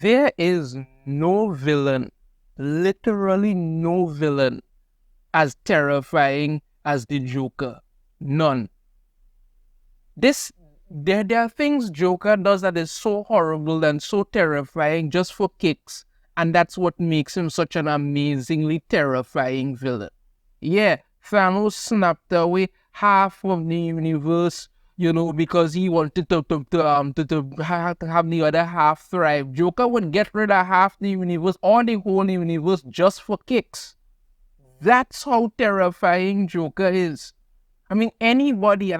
There is no villain, literally no villain, as terrifying as the Joker. None. There are things Joker does that is so horrible and so terrifying just for kicks, and that's what makes him such an amazingly terrifying villain. Yeah, Thanos snapped away half of the universe, because he wanted to have the other half thrive. Joker would get rid of half the universe or the whole universe just for kicks. That's how terrifying Joker is. I mean, anybody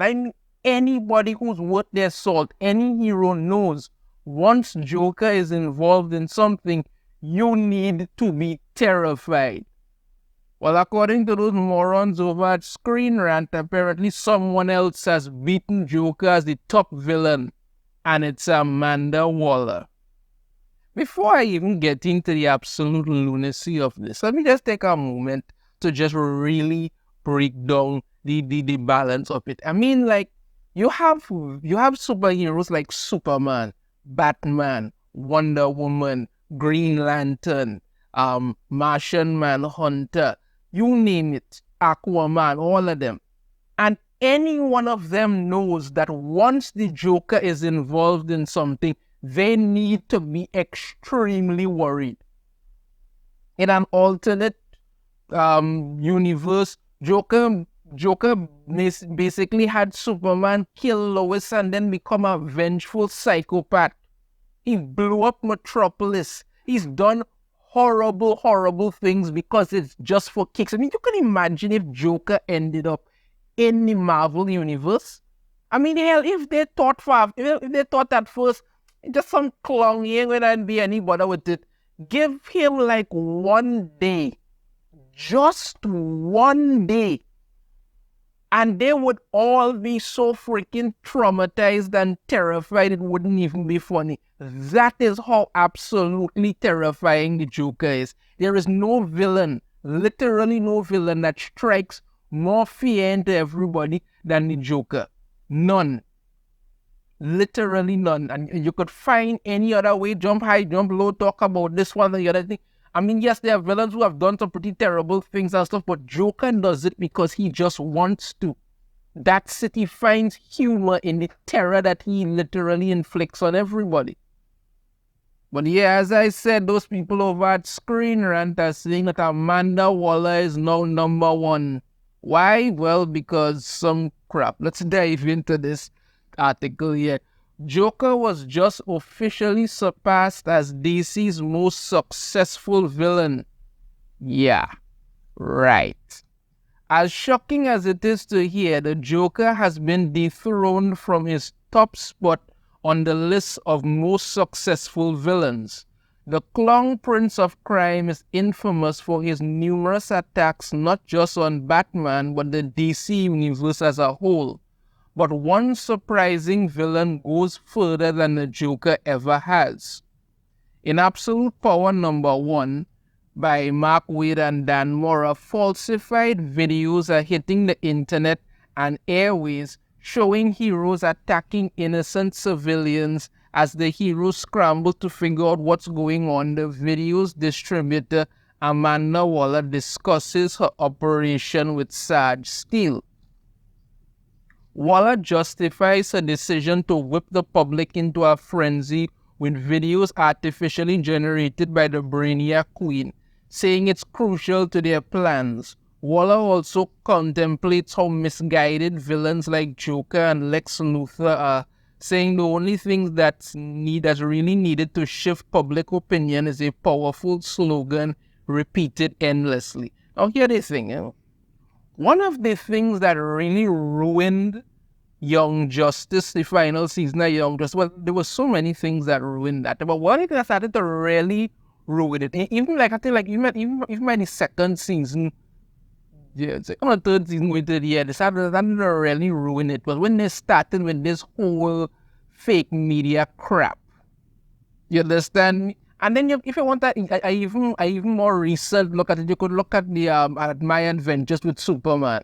who's worth their salt, any hero knows once Joker is involved in something, you need to be terrified. Well, according to those morons over at ScreenRant, apparently someone else has beaten Joker as the top villain, and it's Amanda Waller. Before I even get into the absolute lunacy of this, let me just take a moment to just really break down the balance of it. I mean, like, you have superheroes like Superman, Batman, Wonder Woman, Green Lantern, Martian Manhunter, you name it, Aquaman, all of them. And any one of them knows that once the Joker is involved in something, they need to be extremely worried. In an alternate universe, Joker basically had Superman kill Lois and then become a vengeful psychopath. He blew up Metropolis. He's done horrible things because it's just for kicks. I mean, you can imagine if Joker ended up in the Marvel universe. I mean, hell, if they thought at first, just some clown here wouldn't be any bother with it. Give him like 1 day. Just 1 day. And they would all be so freaking traumatized and terrified it wouldn't even be funny. That is how absolutely terrifying the Joker is. There is no villain, literally no villain, that strikes more fear into everybody than the Joker. None. Literally none. And you could find any other way, jump high, jump low, talk about this one or the other thing. I mean, yes, there are villains who have done some pretty terrible things and stuff, but Joker does it because he just wants to. That's it. He finds humor in the terror that he literally inflicts on everybody. But yeah, as I said, those people over at ScreenRant are saying that Amanda Waller is now #1. Why? Well, because some crap. Let's dive into this article here. Joker was just officially surpassed as DC's most successful villain. Yeah, right. As shocking as it is to hear, the Joker has been dethroned from his top spot on the list of most successful villains. The Clown Prince of Crime is infamous for his numerous attacks not just on Batman but the DC universe as a whole. But one surprising villain goes further than the Joker ever has. In Absolute Power #1 by Mark Waid and Dan Mora, falsified videos are hitting the internet and airways showing heroes attacking innocent civilians. As the heroes scramble to figure out what's going on, the video's distributor Amanda Waller discusses her operation with Sarge Steele. Waller justifies her decision to whip the public into a frenzy with videos artificially generated by the Brainiac Queen, saying it's crucial to their plans. Waller also contemplates how misguided villains like Joker and Lex Luthor are, saying the only thing that's really needed to shift public opinion is a powerful slogan repeated endlessly. Now here's the thing, one of the things that really ruined Young Justice, the final season of Young Justice, well, there were so many things that ruined that, but one thing that started to really ruin it, even like, I think like even by the second season, yeah, it's like on the third season with it, yeah, they started to really ruin it, was when they started with this whole fake media crap. You understand me? And then if you want that, I even more recent look at it, you could look at the at My Adventures with Superman.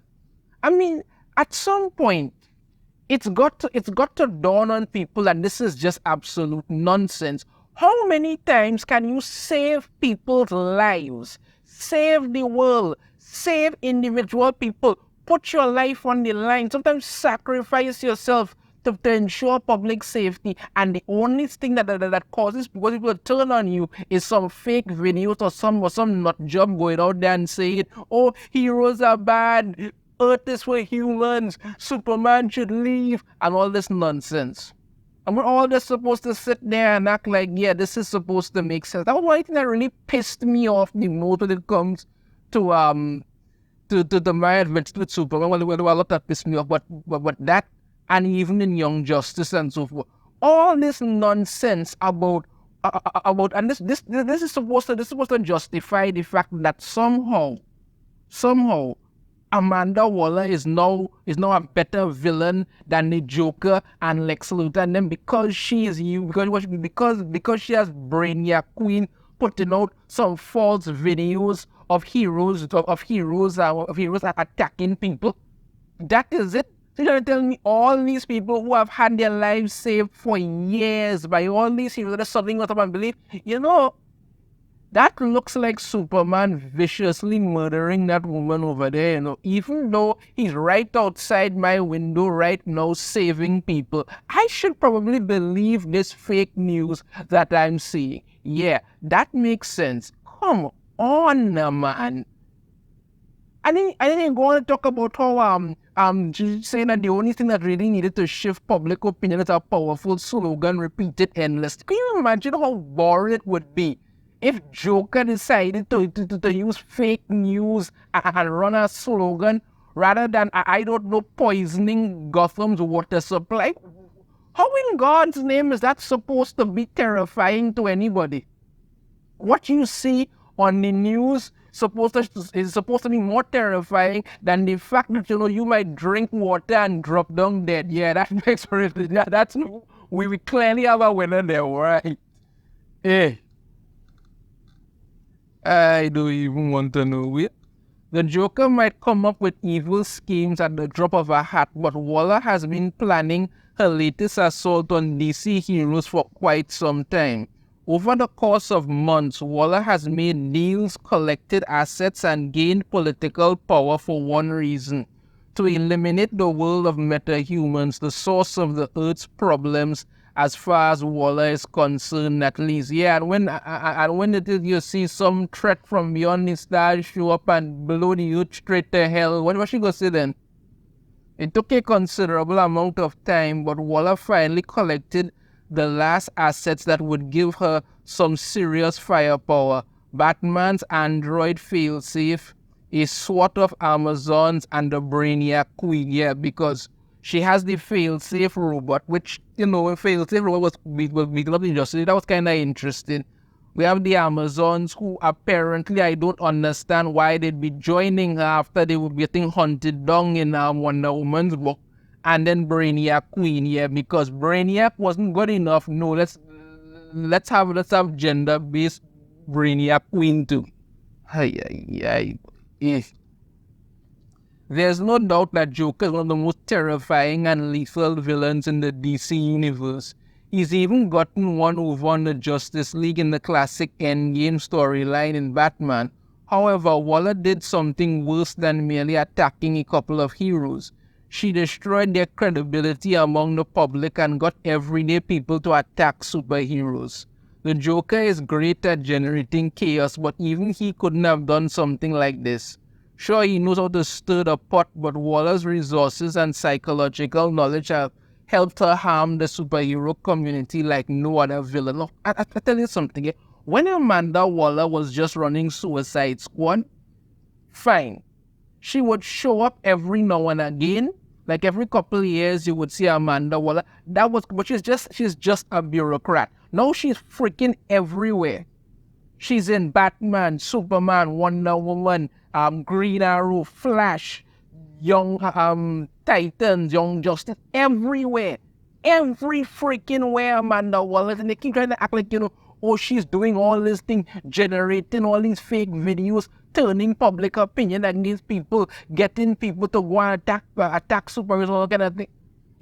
I mean, at some point, it's got to dawn on people that this is just absolute nonsense. How many times can you save people's lives, save the world, save individual people, put your life on the line, sometimes sacrifice yourself to ensure public safety, and the only thing that causes people to turn on you is some fake videos or some nut job going out there and saying, oh, heroes are bad, Earth is for humans, Superman should leave, and all this nonsense. And we're all just supposed to sit there and act like, yeah, this is supposed to make sense. That was one thing that really pissed me off the most when it comes to the my adventure with Superman. Well, a lot that pissed me off, but that, and even in Young Justice and so forth, all this nonsense about and this is supposed to justify the fact that somehow Amanda Waller is now a better villain than the Joker and Lex Luthor, and then because she is you, because she has Brainiac Queen putting out some false videos of heroes attacking people. That is it. So you're telling me all these people who have had their lives saved for years by all these heroes that suddenly got up and believe, that looks like Superman viciously murdering that woman over there, even though he's right outside my window right now saving people. I should probably believe this fake news that I'm seeing. Yeah, that makes sense. Come on, man. I didn't go on to talk about how saying that the only thing that really needed to shift public opinion is a powerful slogan repeated endlessly. Can you imagine how boring it would be if Joker decided to use fake news and run a slogan rather than, I don't know, poisoning Gotham's water supply? How in God's name is that supposed to be terrifying to anybody? What you see on the news is supposed to be more terrifying than the fact that you might drink water and drop down dead. Yeah, that makes that's we clearly have a winner there, right? Hey, I don't even want to know it. The Joker might come up with evil schemes at the drop of a hat, but Waller has been planning her latest assault on DC heroes for quite some time. Over the course of months, Waller has made deals, collected assets, and gained political power for one reason: to eliminate the world of metahumans, the source of the Earth's problems, as far as Waller is concerned, at least. Yeah, and when it is you see some threat from beyond the stars show up and blow the Earth straight to hell, what she gonna say then? It took a considerable amount of time, but Waller finally collected the last assets that would give her some serious firepower: Batman's android failsafe, a SWAT of Amazons, and the Brainiac Queen. Yeah, because she has the failsafe robot, which, failsafe robot was beating up the Justice. That was kind of interesting. We have the Amazons, who apparently I don't understand why they'd be joining her after they would be getting hunted down in Wonder Woman's book. And then Brainiac Queen, yeah, because Brainiac wasn't good enough. No, let's have gender-based Brainiac Queen too. There's no doubt that Joker is one of the most terrifying and lethal villains in the DC universe. He's even gotten one over on the Justice League in the classic Endgame storyline in Batman. However, Waller did something worse than merely attacking a couple of heroes. She destroyed their credibility among the public and got everyday people to attack superheroes. The Joker is great at generating chaos, but even he couldn't have done something like this. Sure, he knows how to stir the pot, but Waller's resources and psychological knowledge have helped her harm the superhero community like no other villain. Look, I tell you something. When Amanda Waller was just running Suicide Squad, fine. She would show up every now and again. Like every couple of years, you would see Amanda Waller. But she's just a bureaucrat. Now she's freaking everywhere. She's in Batman, Superman, Wonder Woman, Green Arrow, Flash, Young Titans, Young Justice, everywhere. Every freaking where Amanda Waller. And they keep trying to act like, oh, she's doing all this thing, generating all these fake videos, turning public opinion against people, getting people to go and attack superheroes, all kind of thing.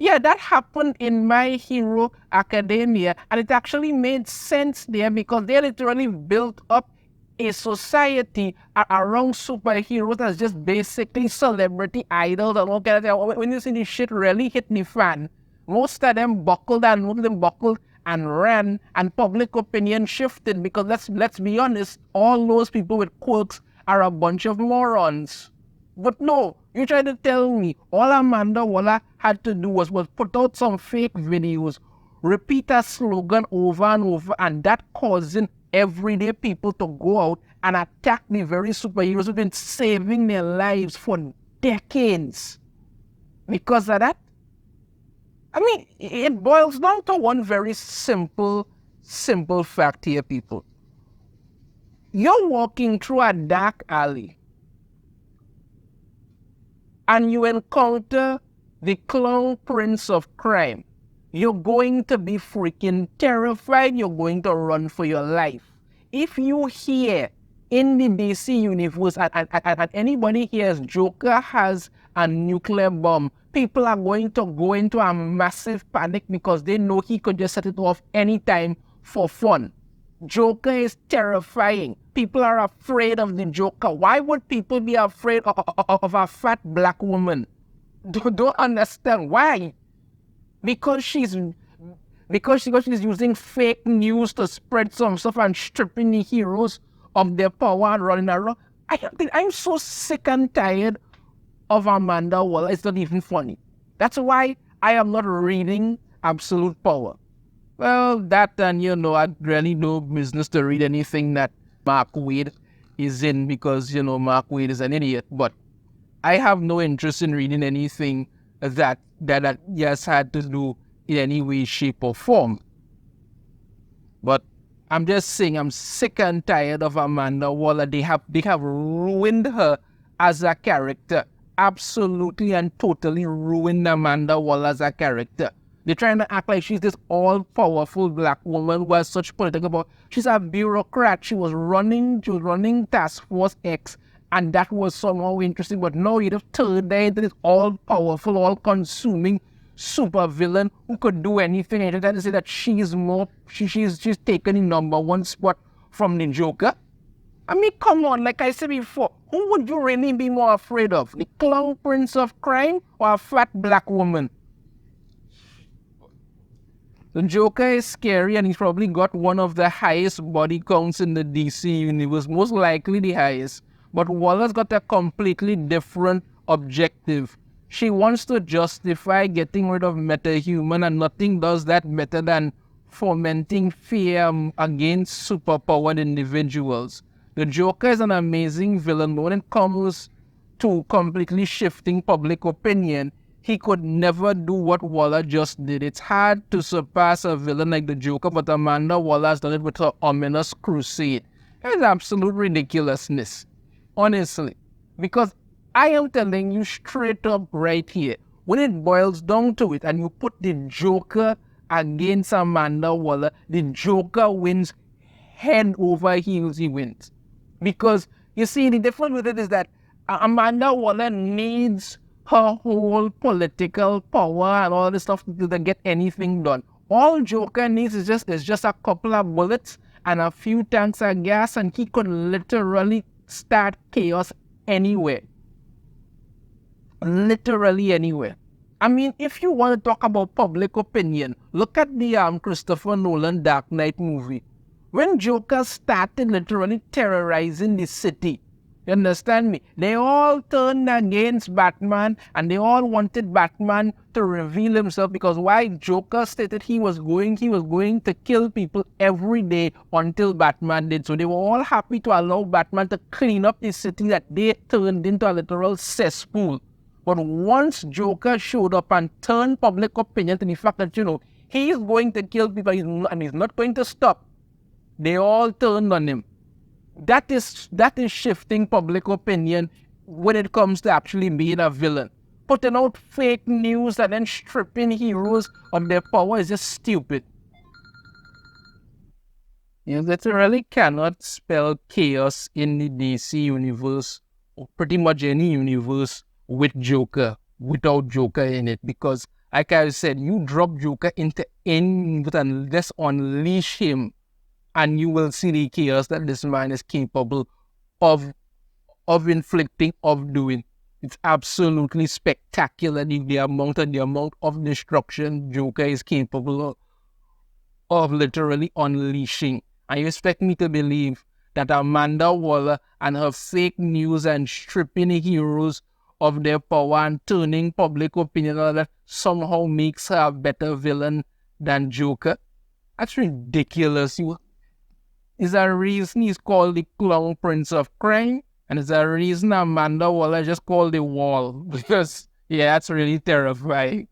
Yeah, that happened in My Hero Academia, and it actually made sense there because they literally built up a society around superheroes as just basically celebrity idols and all kind of thing. When you see this shit really hit the fan, most of them buckled and most of them buckled and ran, and public opinion shifted because let's be honest, all those people with quirks are a bunch of morons. But no, you try to tell me all Amanda Waller had to do was put out some fake videos, repeat a slogan over and over, and that causing everyday people to go out and attack the very superheroes who've been saving their lives for decades. Because of that, I mean, it boils down to one very simple fact here, people. You're walking through a dark alley and you encounter the clown prince of crime. You're going to be freaking terrified. You're going to run for your life. If you hear in the DC universe and anybody hears Joker has a nuclear bomb, people are going to go into a massive panic because they know he could just set it off anytime for fun. Joker is terrifying. People are afraid of the Joker. Why would people be afraid of a fat black woman? Don't understand why. Because she's using fake news to spread some stuff and stripping the heroes of their power and running around. I'm so sick and tired of Amanda Waller. It's not even funny. That's why I am not reading Absolute Power. Well, that and I really no business to read anything that Mark Waid is in because Mark Waid is an idiot. But I have no interest in reading anything that just had to do in any way, shape, or form. But I'm just saying I'm sick and tired of Amanda Waller. They have ruined her as a character. Absolutely and totally ruined Amanda Waller as a character. They're trying to act like she's this all-powerful black woman who has such political power. She's a bureaucrat. She was running Task Force X, and that was somehow interesting. But now you'd have turned her into this all-powerful, all-consuming supervillain who could do anything. And to say that she's taken the number one spot from the Joker. I mean, come on, like I said before, who would you really be more afraid of? The clown prince of crime or a fat black woman? The Joker is scary and he's probably got one of the highest body counts in the DC universe, most likely the highest. But Waller's got a completely different objective. She wants to justify getting rid of metahuman, and nothing does that better than fomenting fear against superpowered individuals. The Joker is an amazing villain, but when it comes to completely shifting public opinion, he could never do what Waller just did. It's hard to surpass a villain like the Joker, but Amanda Waller has done it with her ominous crusade. It's absolute ridiculousness, honestly. Because I am telling you straight up right here, when it boils down to it and you put the Joker against Amanda Waller, the Joker wins head over heels, he wins. Because, you see, the difference with it is that Amanda Waller needs her whole political power and all this stuff to get anything done. All Joker needs is just a couple of bullets and a few tanks of gas, and he could literally start chaos anywhere. Literally anywhere. I mean, if you want to talk about public opinion, look at the Christopher Nolan Dark Knight movie. When Joker started literally terrorizing the city, you understand me? They all turned against Batman and they all wanted Batman to reveal himself, because why? Joker stated he was going to kill people every day until Batman did. So they were all happy to allow Batman to clean up the city that they turned into a literal cesspool. But once Joker showed up and turned public opinion to the fact that, he is going to kill people and he's not going to stop, they all turned on him. That is shifting public opinion when it comes to actually being a villain. Putting out fake news and then stripping heroes of their power is just stupid. You literally cannot spell chaos in the DC universe, or pretty much any universe, with Joker. without Joker in it, because like I said, you drop Joker into any and just unleash him, and you will see the chaos that this man is capable of inflicting, of doing. It's absolutely spectacular, the amount of destruction Joker is capable of literally unleashing. And you expect me to believe that Amanda Waller and her fake news and stripping heroes of their power and turning public opinion on that somehow makes her a better villain than Joker? That's ridiculous. Is there a reason he's called the Clown Prince of Crime? And is there a reason Amanda Waller just called the Wall? Because, yeah, that's really terrifying.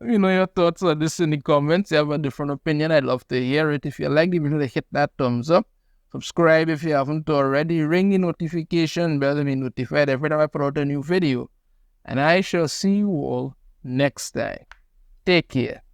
Your thoughts on this in the comments. You have a different opinion, I'd love to hear it. If you like the video, hit that thumbs up. Subscribe if you haven't already. Ring the notification bell to be notified every time I put out a new video. And I shall see you all next time. Take care.